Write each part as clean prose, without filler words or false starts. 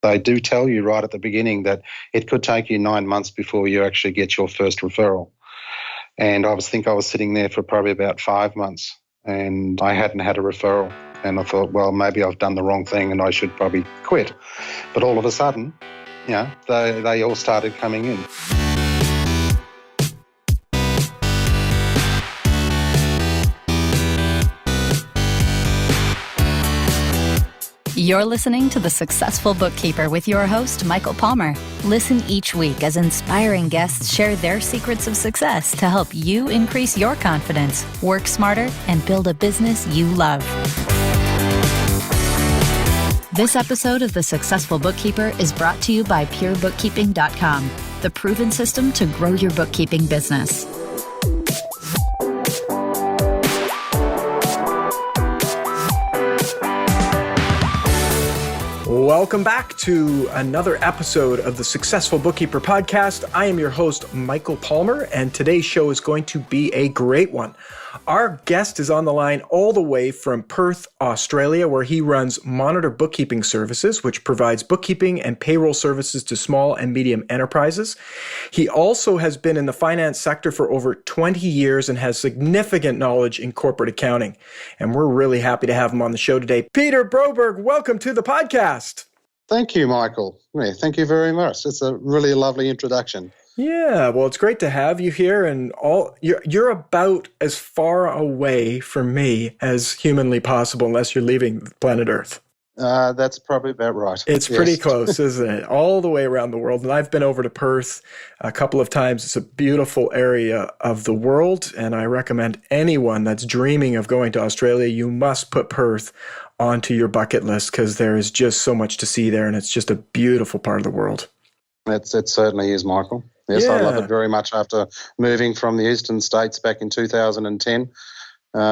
They do tell you right at the beginning that it could take you 9 months before you actually get your first referral. And I was sitting there for probably about 5 months and I hadn't had a referral. And I thought, well, maybe I've done the wrong thing and I should probably quit. But all of a sudden, they all started coming in. You're listening to The Successful Bookkeeper with your host, Michael Palmer. Listen each week as inspiring guests share their secrets of success to help you increase your confidence, work smarter, and build a business you love. This episode of The Successful Bookkeeper is brought to you by PureBookkeeping.com, the proven system to grow your bookkeeping business. Welcome back to another episode of the Successful Bookkeeper podcast. I am your host, Michael Palmer, and today's show is going to be a great one. Our guest is on the line all the way from Perth, Australia, where he runs Monitor Bookkeeping Services, which provides bookkeeping and payroll services to small and medium enterprises. He also has been in the finance sector for over 20 years and has significant knowledge in corporate accounting. And we're really happy to have him on the show today. Peter Broberg, welcome to the podcast. Thank you, Michael. Yeah, thank you very much. It's a really lovely introduction. Yeah, well, it's great to have you here, and you're about as far away from me as humanly possible, unless you're leaving planet Earth. That's probably about right. It's pretty close, isn't it? All the way around the world. And I've been over to Perth a couple of times. It's a beautiful area of the world, and I recommend anyone that's dreaming of going to Australia, you must put Perth onto your bucket list because there is just so much to see there, and it's just a beautiful part of the world. It certainly is, Michael. Yes, yeah. I love it very much after moving from the eastern states back in 2010,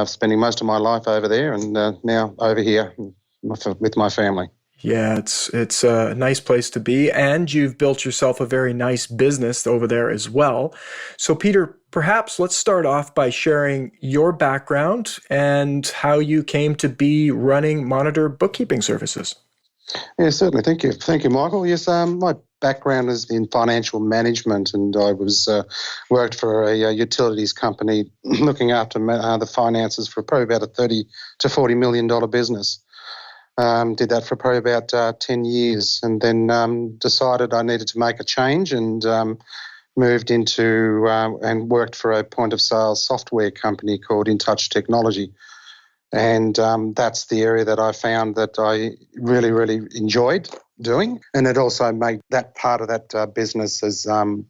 spending most of my life over there and now over here with my family. Yeah, it's a nice place to be, and you've built yourself a very nice business over there as well. So, Peter, perhaps let's start off by sharing your background and how you came to be running Monitor Bookkeeping Services. Yeah, certainly. Thank you. Thank you, Michael. Yes, my background is in financial management, and I worked for a utilities company looking after the finances for probably about a $30 to $40 million business. Did that for probably about 10 years, and then decided I needed to make a change and moved into and worked for a point-of-sale software company called InTouch Technology. And that's the area that I found that I really, really enjoyed doing. And it also made that part of that business I've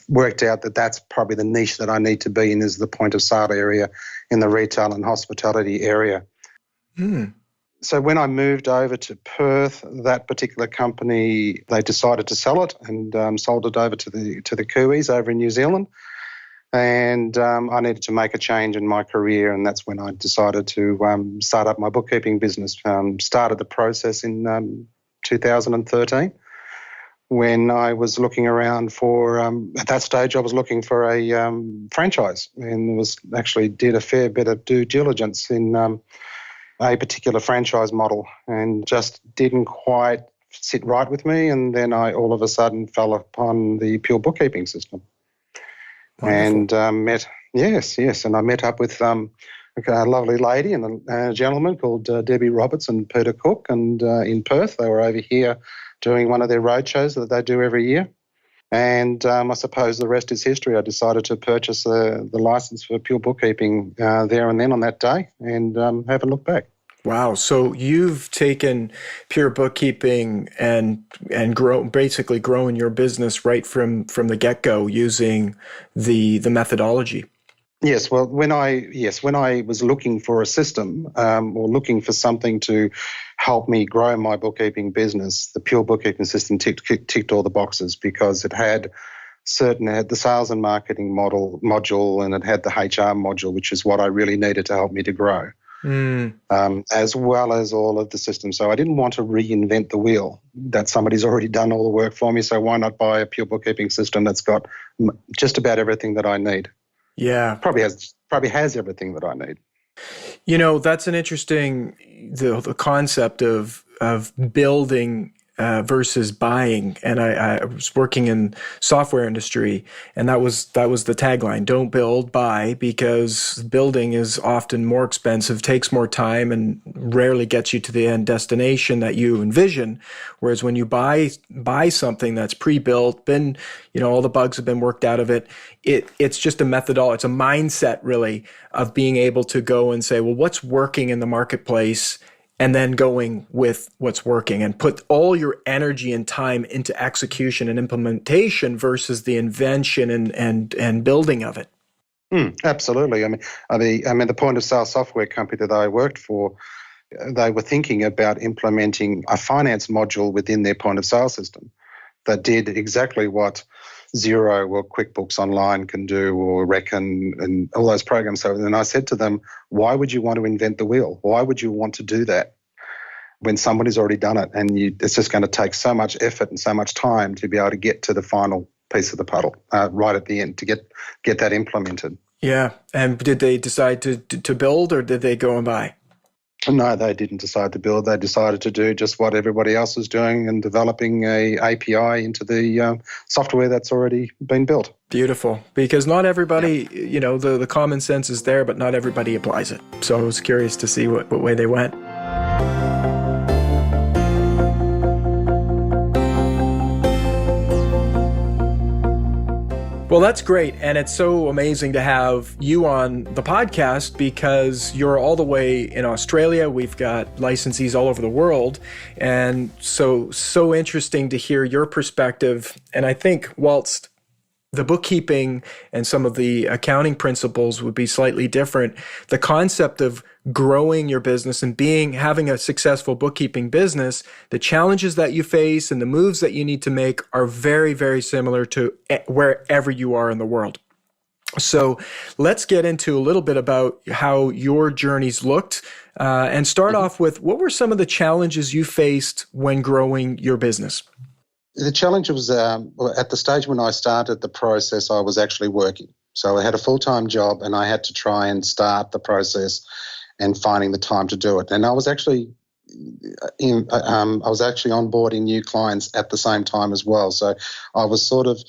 worked out that that's probably the niche that I need to be in, is the point of sale area in the retail and hospitality area. So when I moved over to Perth, that particular company, they decided to sell it and sold it over to the Kiwis over in New Zealand. And I needed to make a change in my career, and that's when I decided to start up my bookkeeping business. Started the process in 2013 when I was looking around for, at that stage I was looking for a franchise, and did a fair bit of due diligence in a particular franchise model, and just didn't quite sit right with me. And then I all of a sudden fell upon the pure bookkeeping system. Wonderful. And and I met up with a lovely lady and a gentleman called Debbie Roberts and Peter Cook, and in Perth. They were over here doing one of their roadshows that they do every year. And I suppose the rest is history. I decided to purchase the license for pure bookkeeping there and then on that day, and haven't looked back. Wow. So you've taken pure bookkeeping and basically grown your business right from the get-go using the methodology. Yes. Well, when I was looking for a system or looking for something to help me grow my bookkeeping business, the pure bookkeeping system ticked all the boxes, because it had the sales and marketing module, and it had the HR module, which is what I really needed to help me to grow. As well as all of the systems. So I didn't want to reinvent the wheel, that somebody's already done all the work for me. So why not buy a pure bookkeeping system that's got just about everything that I need? Yeah. Probably has everything that I need. You know, that's an interesting, the concept of of building versus buying. And I was working in software industry, and that was the tagline: don't build, buy, because building is often more expensive, takes more time, and rarely gets you to the end destination that you envision. Whereas when you buy something that's pre-built, been, all the bugs have been worked out of it, it's just a methodology, it's a mindset really of being able to go and say, well, what's working in the marketplace? And then going with what's working, and put all your energy and time into execution and implementation versus the invention and building of it. Absolutely. I mean, the point of sale software company that I worked for, they were thinking about implementing a finance module within their point of sale system that did exactly what Xero or QuickBooks Online can do, or Reckon, and all those programs. So then I said to them, why would you want to invent the wheel? Why would you want to do that when somebody's already done it? And it's just going to take so much effort and so much time to be able to get to the final piece of the puzzle right at the end to get that implemented. Yeah. And did they decide to build, or did they go and buy? No, they didn't decide to build. They decided to do just what everybody else was doing and developing a API into the software that's already been built. Beautiful. Because not everybody, the common sense is there, but not everybody applies it. So I was curious to see what way they went. Well, that's great. And it's so amazing to have you on the podcast, because you're all the way in Australia. We've got licensees all over the world. And so interesting to hear your perspective. And I think whilst the bookkeeping and some of the accounting principles would be slightly different, the concept of growing your business and having a successful bookkeeping business, the challenges that you face and the moves that you need to make are very, very similar to wherever you are in the world. So let's get into a little bit about how your journeys looked, and start off with, what were some of the challenges you faced when growing your business? The challenge was at the stage when I started the process, I was actually working. So I had a full-time job, and I had to try and start the process and finding the time to do it. And I was actually onboarding new clients at the same time as well. So I was sort of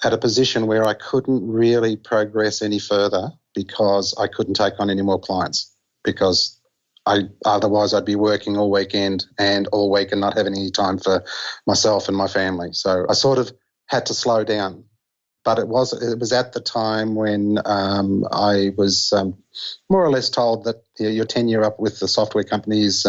at a position where I couldn't really progress any further because I couldn't take on any more clients, because otherwise I'd be working all weekend and all week and not having any time for myself and my family. So I sort of had to slow down. But it was at the time when I was more or less told that your tenure up with the software company is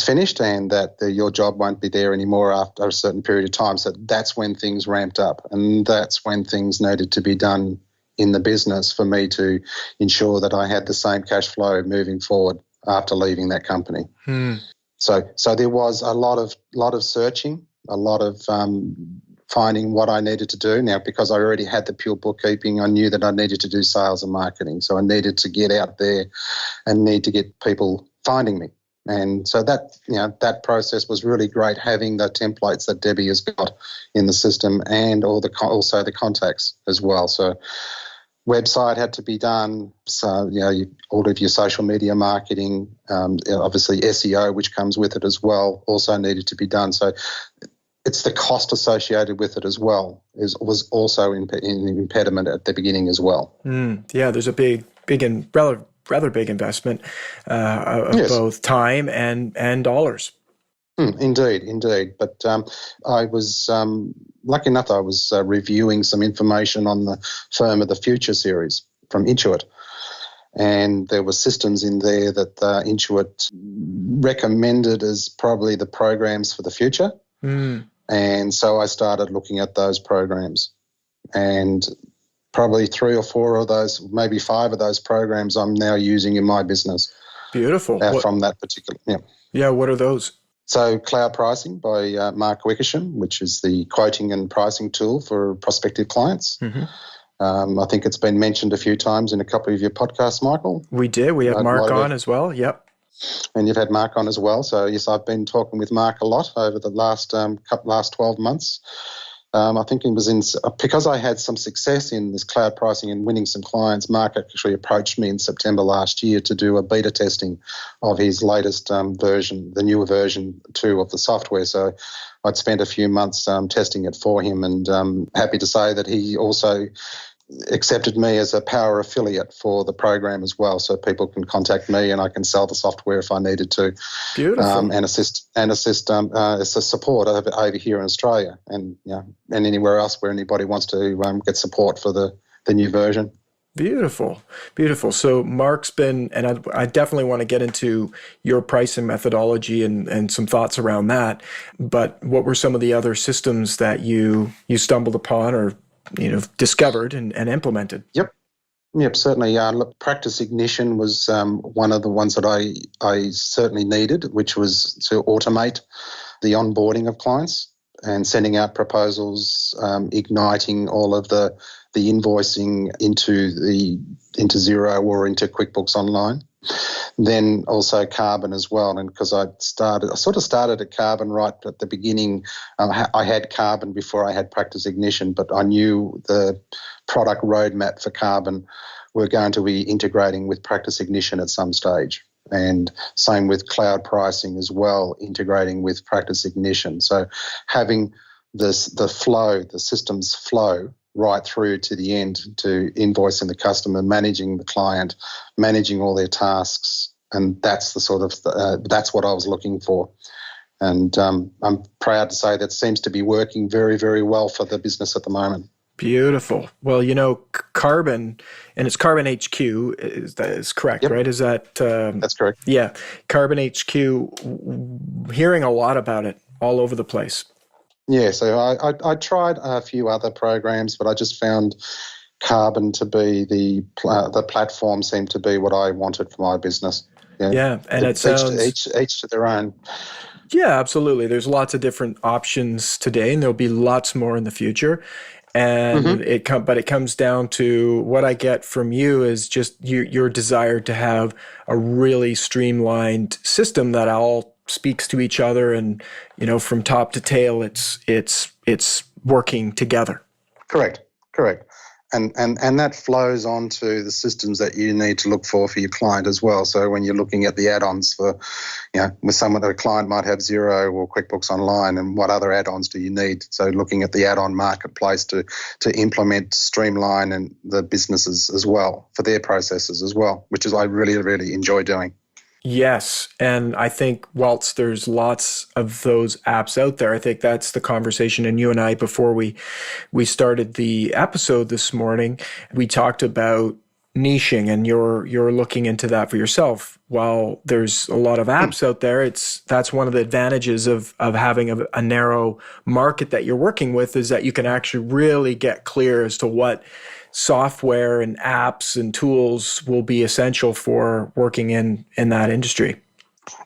finished, and that your job won't be there anymore after a certain period of time. So that's when things ramped up, and that's when things needed to be done in the business for me to ensure that I had the same cash flow moving forward after leaving that company. So there was a lot of searching, a lot of finding what I needed to do. Now, because I already had the pure bookkeeping, I knew that I needed to do sales and marketing. So I needed to get out there and need to get people finding me. And so that process was really great, having the templates that Debbie has got in the system, and also the contacts as well. So website had to be done. So, all of your social media marketing, obviously SEO, which comes with it as well, also needed to be done. So it's the cost associated with it as well was also an impediment at the beginning as well. Yeah, there's a big and rather big investment of both time and dollars. Indeed. But I was lucky enough. I was reviewing some information on the Firm of the Future series from Intuit, and there were systems in there that Intuit recommended as probably the programs for the future. And so I started looking at those programs, and probably 3 or 4 of those, maybe 5 of those programs I'm now using in my business. Beautiful. From that particular, Yeah, what are those? So Cloud Pricing by Mark Wickersham, which is the quoting and pricing tool for prospective clients. I think it's been mentioned a few times in a couple of your podcasts, Michael. We did. We had Mark on as well. Yep. And you've had Mark on as well. So, yes, I've been talking with Mark a lot over the last 12 months. I think it was because I had some success in this cloud pricing and winning some clients. Mark actually approached me in September last year to do a beta testing of his latest version, the newer version 2 of the software. So I'd spent a few months testing it for him, and happy to say that he also accepted me as a power affiliate for the program as well, so people can contact me and I can sell the software if I needed to. Beautiful. And assist as a support over here in Australia and and anywhere else where anybody wants to get support for the new version. Beautiful. So Mark's been, and I definitely want to get into your pricing methodology and some thoughts around that, but what were some of the other systems that you stumbled upon or discovered and implemented? Yep, certainly. Look, Practice Ignition was one of the ones that I certainly needed, which was to automate the onboarding of clients and sending out proposals, igniting all of the invoicing into Xero or into QuickBooks Online. Then also Carbon as well, and because I sort of started at Carbon right at the beginning. I had Carbon before I had Practice Ignition, but I knew the product roadmap for Carbon were going to be integrating with Practice Ignition at some stage, and same with cloud pricing as well, integrating with Practice Ignition. So having the systems flow right through to the end, to invoicing the customer, managing the client, managing all their tasks, and that's the sort of that's what I was looking for. And I'm proud to say that seems to be working very, very well for the business at the moment. Beautiful. Well, Carbon, and it's Carbon HQ, is correct, yep. Right? Is that? That's correct. Yeah. Carbon HQ, hearing a lot about it all over the place. Yeah, so I tried a few other programs, but I just found Carbon to be the platform seemed to be what I wanted for my business. Yeah, and it sounds each to their own. Yeah, absolutely. There's lots of different options today, and there'll be lots more in the future. And it comes down to what I get from you is just your desire to have a really streamlined system that all speaks to each other, and from top to tail, it's working together. Correct. And that flows on to the systems that you need to look for your client as well. So when you're looking at the add-ons for, with someone that a client might have Xero or QuickBooks Online, and what other add-ons do you need? So looking at the add-on marketplace to implement, streamline, and the businesses as well for their processes as well, which is I really, really enjoy doing. Yes, and I think whilst there's lots of those apps out there, I think that's the conversation. And you and I, before we started the episode this morning, we talked about niching, and you're looking into that for yourself. While there's a lot of apps out there, that's one of the advantages of having a narrow market that you're working with, is that you can actually really get clear as to what software and apps and tools will be essential for working in that industry.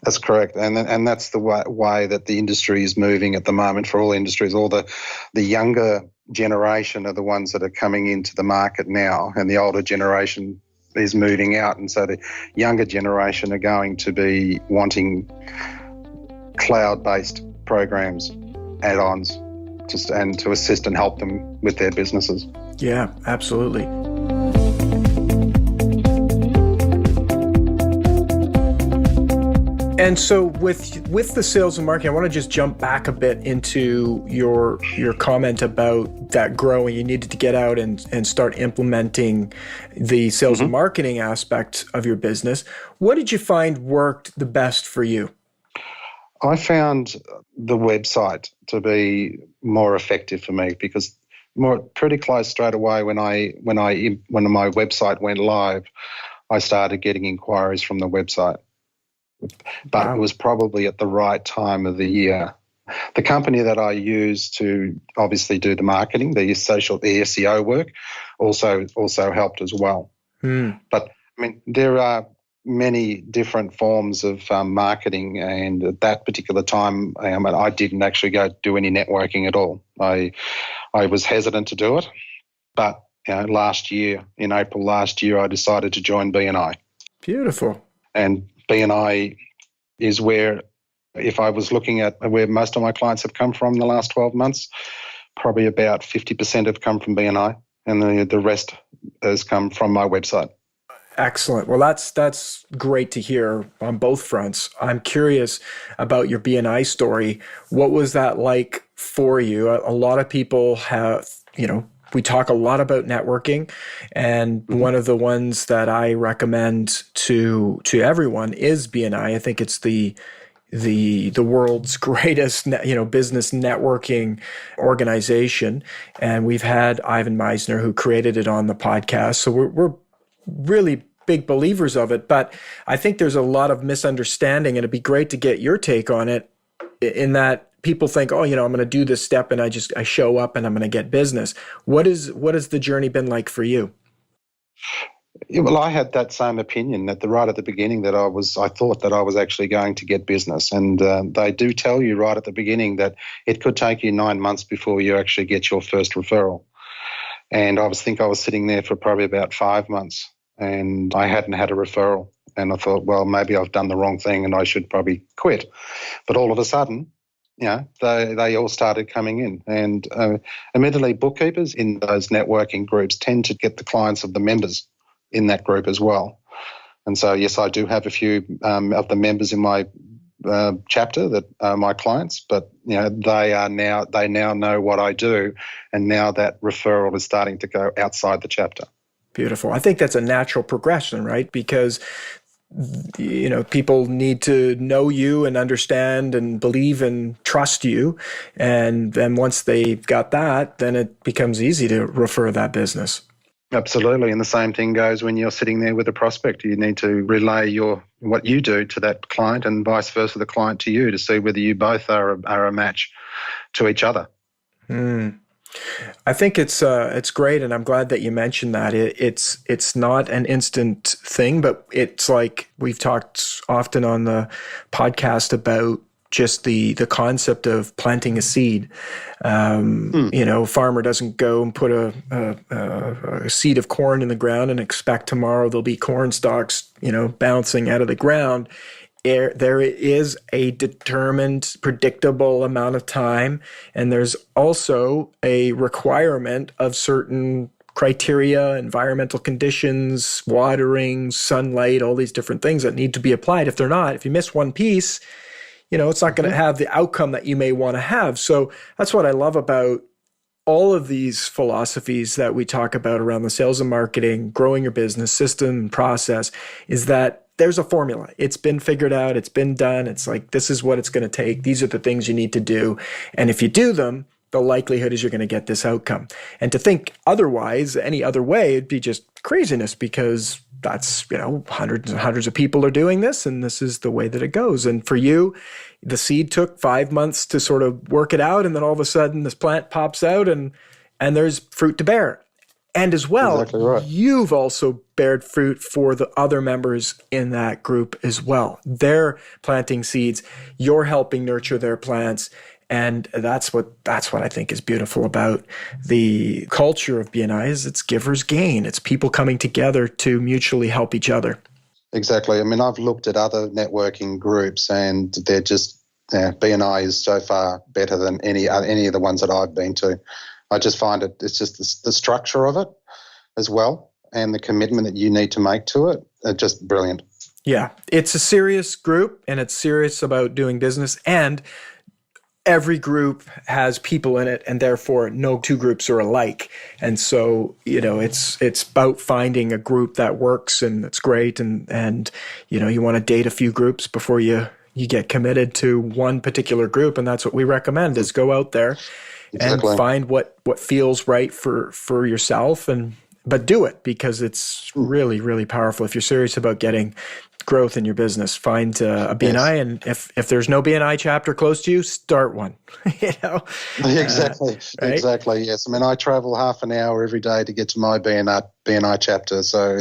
That's correct, and that's the way that the industry is moving at the moment. For all industries, all the younger generation are the ones that are coming into the market now, and the older generation is moving out, and so the younger generation are going to be wanting cloud-based programs, add-ons, and to assist and help them with their businesses. Yeah, absolutely. And so with the sales and marketing, I want to just jump back a bit into your comment about that growing. You needed to get out and start implementing the sales and marketing aspect of your business. What did you find worked the best for you? I found the website to be more effective for me, because pretty close straight away when my website went live, I started getting inquiries from the website. But It was probably at the right time of the year. The company that I use to obviously do the marketing, the SEO work, also helped as well. But I mean, there are many different forms of marketing, and at that particular time, I didn't actually go do any networking at all. I was hesitant to do it, but last year, in April last year, I decided to join BNI. Beautiful. And BNI is where, if I was looking at where most of my clients have come from in the last 12 months, probably about 50% have come from BNI, and the rest has come from my website. Excellent. Well, that's great to hear on both fronts. I'm curious about your BNI story. What was that like for you? A lot of people have, we talk a lot about networking, and one of the ones that I recommend to everyone is BNI. I think it's the world's greatest, business networking organization. And we've had Ivan Meisner, who created it, on the podcast. So we're really big believers of it. But I think there's a lot of misunderstanding, and it'd be great to get your take on it, in that people think, I'm going to do this step and I show up and I'm going to get business. What has the journey been like for you? Yeah, well, I had that same opinion right at the beginning, that I thought that I was actually going to get business. And they do tell you right at the beginning that it could take you 9 months before you actually get your first referral. And I was sitting there for probably about 5 months, and I hadn't had a referral. And I thought, well, maybe I've done the wrong thing and I should probably quit. But all of a sudden, they all started coming in. And admittedly, bookkeepers in those networking groups tend to get the clients of the members in that group as well. And so, yes, I do have a few of the members in my chapter that are my clients, but they now know what I do, and now that referral is starting to go outside the chapter. Beautiful. I think that's a natural progression, right? Because people need to know you and understand and believe and trust you, and then once they've got that, then it becomes easy to refer that business. Absolutely. And the same thing goes when you're sitting there with a prospect. You need to relay what you do to that client, and vice versa, the client to you, to see whether you both are a match to each other. I think it's great, and I'm glad that you mentioned that. It's not an instant thing, but it's like we've talked often on the podcast about just the concept of planting a seed. A farmer doesn't go and put a seed of corn in the ground and expect tomorrow there'll be corn stalks, bouncing out of the ground. There is a determined, predictable amount of time, and there's also a requirement of certain criteria, environmental conditions, watering, sunlight, all these different things that need to be applied. If you miss one piece, it's not going to have the outcome that you may want to have. So that's what I love about all of these philosophies that we talk about around the sales and marketing, growing your business, system and process, is that there's a formula. It's been figured out. It's been done. It's like, this is what it's going to take. These are the things you need to do. And if you do them, the likelihood is you're going to get this outcome. And to think otherwise, any other way, it'd be just craziness, because that's, hundreds and hundreds of people are doing this, and this is the way that it goes. And for you, the seed took 5 months to sort of work it out, and then all of a sudden this plant pops out and there's fruit to bear. And as well, exactly right, you've also bared fruit for the other members in that group as well. They're planting seeds, you're helping nurture their plants. And that's what I think is beautiful about the culture of BNI, is it's givers gain. It's people coming together to mutually help each other. Exactly. I mean, I've looked at other networking groups, and they're just, BNI is so far better than any of the ones that I've been to. I just find it's just the structure of it as well, and the commitment that you need to make to it are just brilliant. Yeah, it's a serious group, and it's serious about doing business, and every group has people in it, and therefore no two groups are alike. And so, it's about finding a group that works and that's great. And you want to date a few groups before you get committed to one particular group. And that's what we recommend, is go out there and find what feels right for yourself, but do it, because it's really, really powerful. If you're serious about getting growth in your business, find a BNI, and if there's no BNI chapter close to you, start one. Exactly. Right? Exactly. Yes. I mean, I travel half an hour every day to get to my BNI chapter, so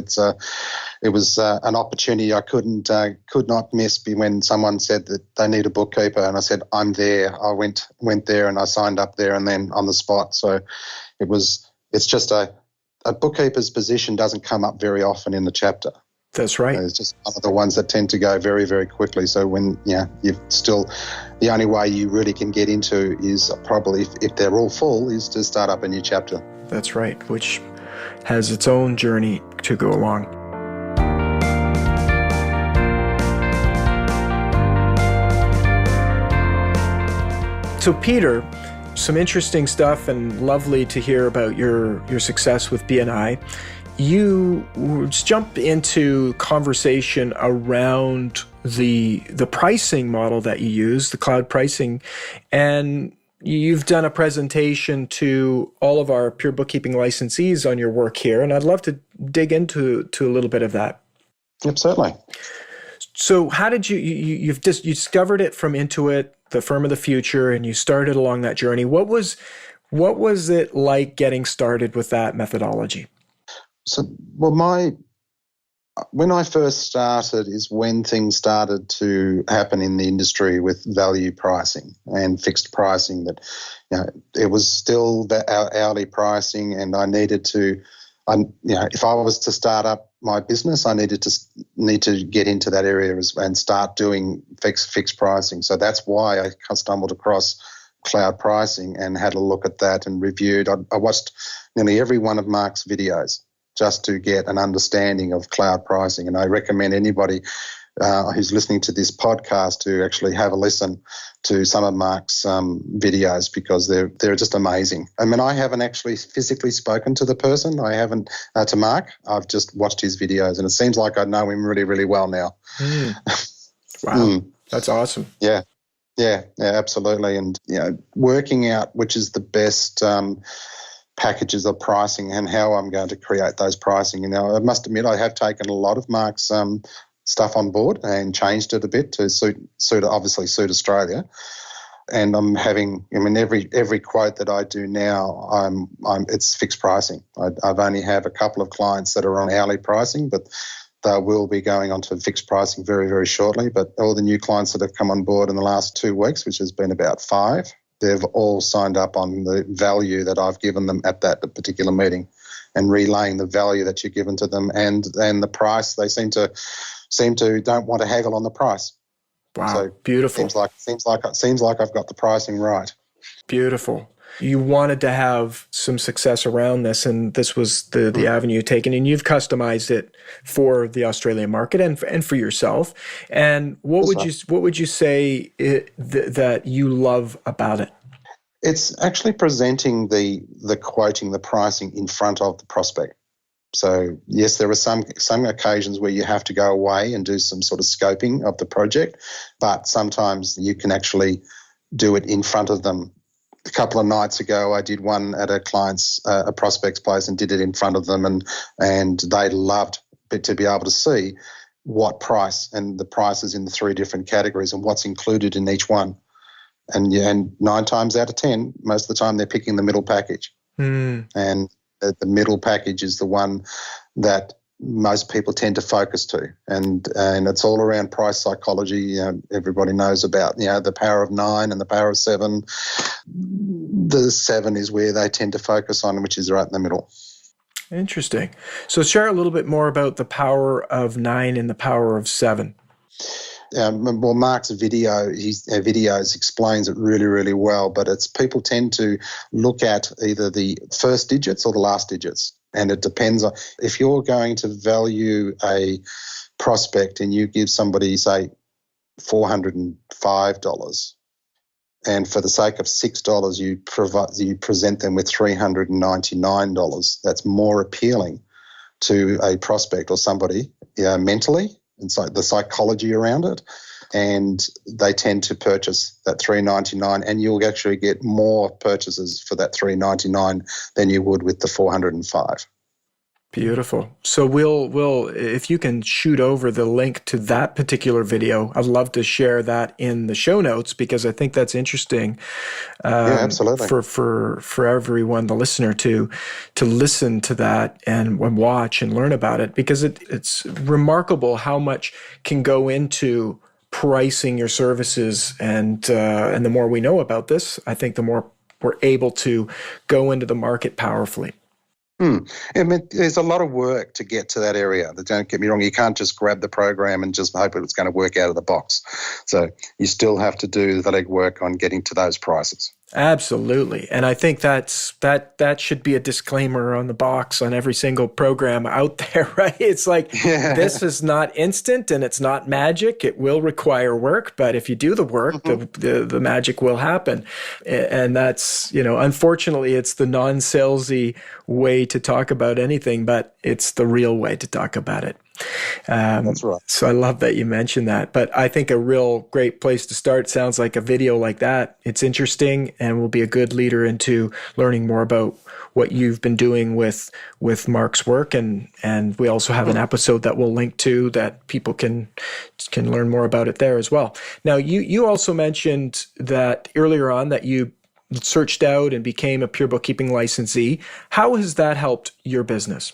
it was an opportunity I could not miss. When someone said that they need a bookkeeper, and I said, I'm there. I went there and I signed up there and then on the spot. So it's just a bookkeeper's position doesn't come up very often in the chapter. That's right. It's just one of the ones that tend to go very, very quickly. So when you've still the only way you really can get into is probably, if they're all full, is to start up a new chapter. That's right, which has its own journey to go along. So Peter, some interesting stuff and lovely to hear about your success with BNI. You jump into conversation around the pricing model that you use, the cloud pricing, and you've done a presentation to all of our Pure Bookkeeping licensees on your work here, and I'd love to dig into a little bit of that. Yep, certainly. So how did you discovered it from Intuit, the firm of the future, and you started along that journey. What was it like getting started with that methodology? So, when I first started is when things started to happen in the industry with value pricing and fixed pricing. That, it was still the hourly pricing, and I needed to, if I was to start up my business, I need to get into that area and start doing fixed pricing. So that's why I stumbled across cloud pricing and had a look at that and reviewed. I watched nearly every one of Mark's videos just to get an understanding of cloud pricing. And I recommend anybody who's listening to this podcast to actually have a listen to some of Mark's videos, because they're just amazing. I mean, I haven't actually physically spoken to the person. I haven't to Mark. I've just watched his videos, and it seems like I know him really, really well now. Wow, that's awesome. Yeah, absolutely. And working out which is the best packages of pricing and how I'm going to create those pricing. I must admit, I have taken a lot of Mark's stuff on board and changed it a bit to suit Australia. And I'm having, every quote that I do now, it's fixed pricing. I've only have a couple of clients that are on hourly pricing, but they will be going on to fixed pricing very, very shortly. But all the new clients that have come on board in the last 2 weeks, which has been about 5, they've all signed up on the value that I've given them at that particular meeting, and relaying the value that you've given to them and the price. They seem to don't want to haggle on the price. Wow, so beautiful. Seems like I've got the pricing right. Beautiful. You wanted to have some success around this, and this was the avenue you've taken, and you've customized it for the Australian market and for yourself. And what would you say that you love about it? It's actually presenting the quoting, the pricing in front of the prospect. So yes, there are some occasions where you have to go away and do some sort of scoping of the project, but sometimes you can actually do it in front of them. A couple of nights ago, I did one at a prospect's place, and did it in front of them, and they loved to be able to see what price and the prices in the 3 different categories and what's included in each one. And 9 times out of 10, most of the time they're picking the middle package. And the middle package is the one that most people tend to focus to, and it's all around price psychology. Everybody knows about the power of 9 and the power of 7. The 7 is where they tend to focus on, which is right in the middle. Interesting. So share a little bit more about the power of 9 and the power of 7. Well, Mark's videos explains it really, really well, but it's people tend to look at either the first digits or the last digits, and it depends on if you're going to value a prospect and you give somebody, say, $405, and for the sake of $6, you present them with $399. That's more appealing to a prospect or somebody mentally. And so the psychology around it, and they tend to purchase that $399, and you'll actually get more purchases for that $399 than you would with the $405. Beautiful. So we'll if you can shoot over the link to that particular video, I'd love to share that in the show notes, because I think that's interesting. Absolutely. For everyone, the listener, to listen to that and watch and learn about it, because it's remarkable how much can go into pricing your services, and the more we know about this, I think the more we're able to go into the market powerfully. I mean, there's a lot of work to get to that area. Don't get me wrong, you can't just grab the program and just hope it's going to work out of the box. So you still have to do the legwork on getting to those prices. Absolutely. And I think that should be a disclaimer on the box on every single program out there, right? It's like, This is not instant and it's not magic. It will require work, but if you do the work, the magic will happen. And that's, unfortunately, it's the non-salesy way to talk about anything, but it's the real way to talk about it. That's right. So I love that you mentioned that. But I think a real great place to start sounds like a video like that. It's interesting and will be a good leader into learning more about what you've been doing with Mark's work. And we also have an episode that we'll link to that people can learn more about it there as well. Now, you also mentioned that earlier on that you searched out and became a pure bookkeeping licensee. How has that helped your business?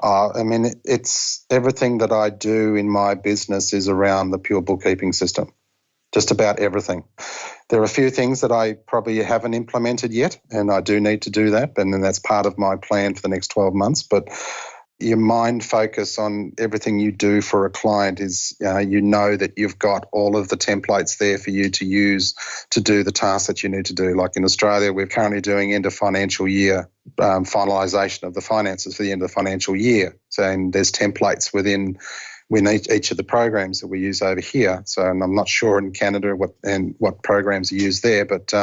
It's everything that I do in my business is around the pure bookkeeping system, just about everything. There are a few things that I probably haven't implemented yet, and I do need to do that, and then that's part of my plan for the next 12 months. But your mind focus on everything you do for a client is, that you've got all of the templates there for you to use to do the tasks that you need to do. Like in Australia, we're currently doing end of financial year finalisation of the finances for the end of the financial year. So, and there's templates within each of the programs that we use over here. So, and I'm not sure in Canada what programs are used there, but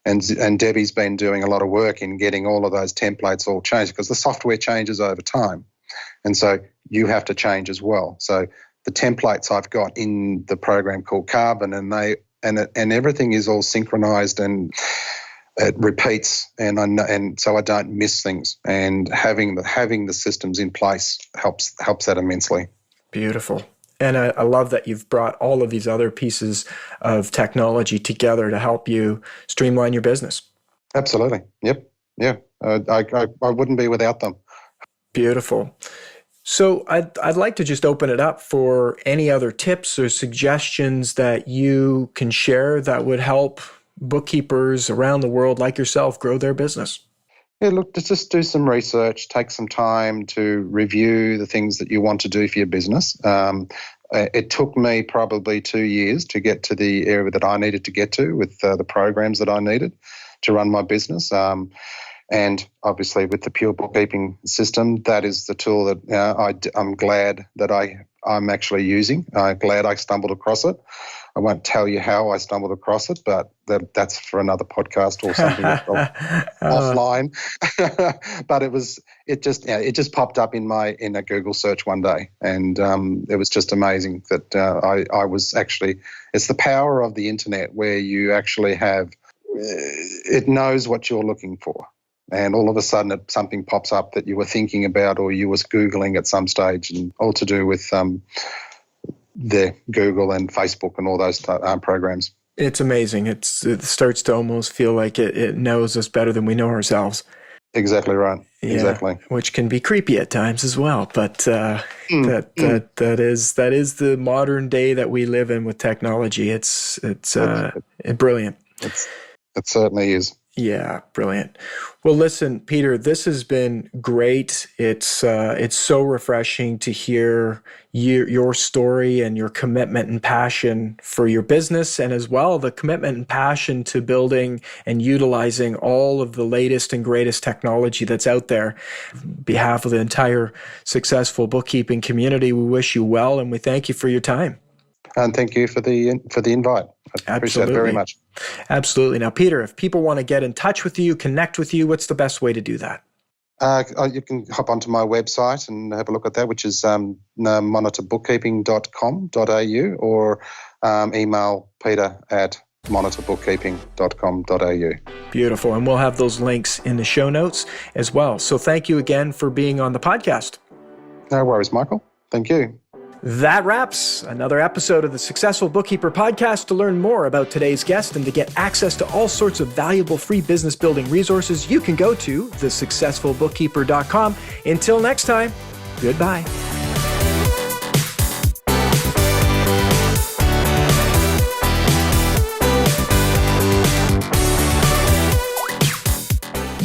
and Debbie's been doing a lot of work in getting all of those templates all changed because the software changes over time. And so you have to change as well. So the templates I've got in the program called Carbon, and everything is all synchronized and it repeats, and so I don't miss things. And having the systems in place helps that immensely. Beautiful. And I love that you've brought all of these other pieces of technology together to help you streamline your business. Absolutely. Yep. Yeah. I wouldn't be without them. Beautiful. So I'd like to just open it up for any other tips or suggestions that you can share that would help bookkeepers around the world like yourself grow their business. Yeah, look, just do some research, take some time to review the things that you want to do for your business. It took me probably 2 years to get to the area that I needed to get to with the programs that I needed to run my business. And obviously with the pure bookkeeping system, that is the tool that I'm glad that I'm actually using. I'm glad I stumbled across it. I won't tell you how I stumbled across it, but that's for another podcast or something offline. But it just popped up in a Google search one day, and it was just amazing that I was actually. It's the power of the internet where you actually have it knows what you're looking for. And all of a sudden something pops up that you were thinking about or you was Googling at some stage, and all to do with the Google and Facebook and all those programs. It's amazing. It starts to almost feel like it knows us better than we know ourselves. Exactly right. Yeah, exactly. Which can be creepy at times as well. But that is the modern day that we live in with technology. It's brilliant. It certainly is. Yeah, brilliant. Well, listen, Peter, this has been great. It's so refreshing to hear your story and your commitment and passion for your business, and as well the commitment and passion to building and utilizing all of the latest and greatest technology that's out there. On behalf of the entire Successful Bookkeeping community, we wish you well, and we thank you for your time. And thank you for the invite. I appreciate it very much. Absolutely. Now, Peter, if people want to get in touch with you, connect with you, what's the best way to do that? You can hop onto my website and have a look at that, which is monitorbookkeeping.com.au, or email peter@monitorbookkeeping.com.au. Beautiful. And we'll have those links in the show notes as well. So thank you again for being on the podcast. No worries, Michael. Thank you. That wraps another episode of the Successful Bookkeeper podcast. To learn more about today's guest and to get access to all sorts of valuable free business building resources, you can go to thesuccessfulbookkeeper.com. Until next time, goodbye.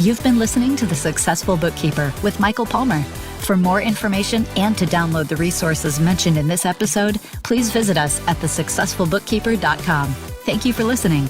You've been listening to The Successful Bookkeeper with Michael Palmer. For more information and to download the resources mentioned in this episode, please visit us at thesuccessfulbookkeeper.com. Thank you for listening.